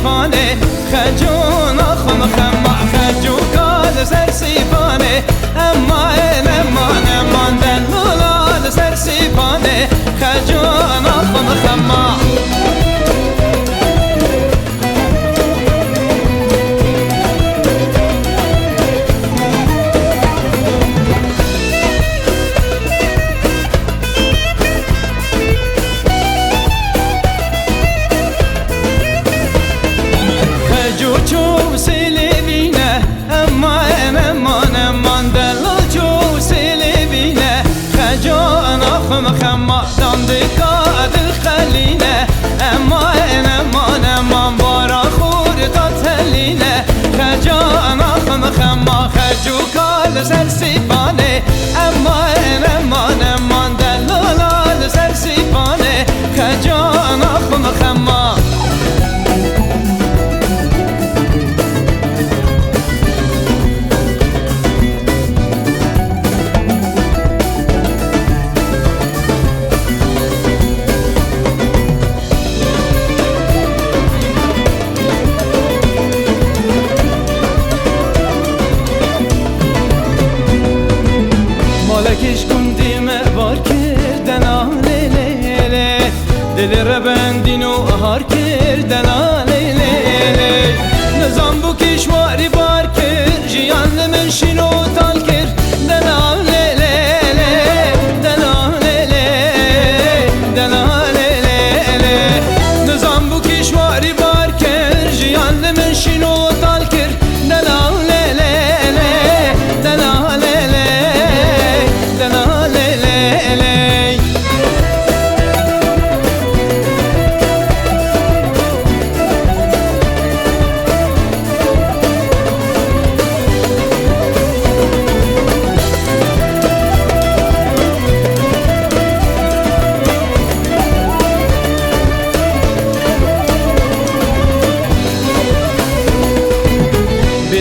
سرسیفانه خجون آخم خما خجو کال سرسیفانه اما امان دلولال سرسیفانه خجون آخم خما جو سلبینه امان دلال جو سلبینه خجان آخم خما دام دکاد الخلینه امان بارا خور تا تلینه خجان آخم خما خجو کال سرسیفانه امان دلال سرسیفانه خجان آخم خما مالکش گندیم بار کردن آلیلی دل ربندین و هار کردن آلیلی نظام بو کشواری بار کرد جیان منشین و تال کرد دن آلیلی نظام بو کشواری بار کرد جیان منشین و تال کرد دن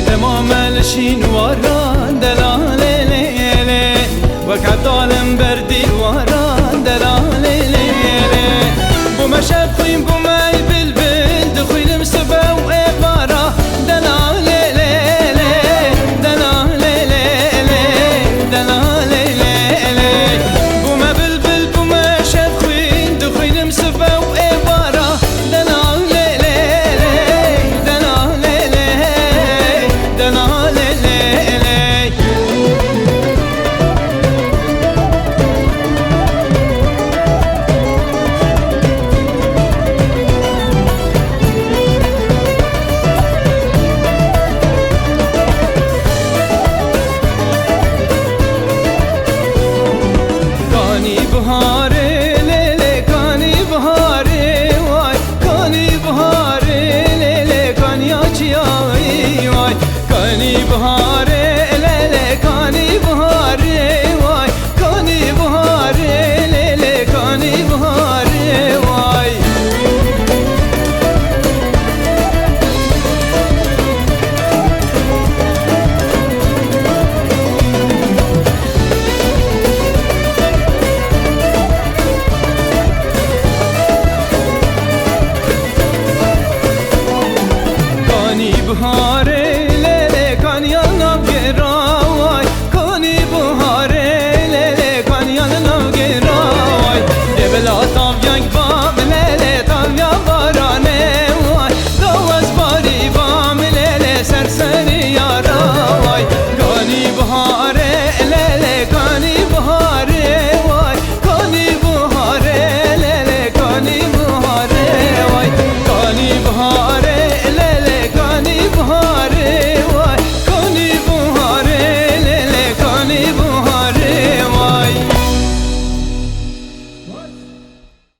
تمام الشين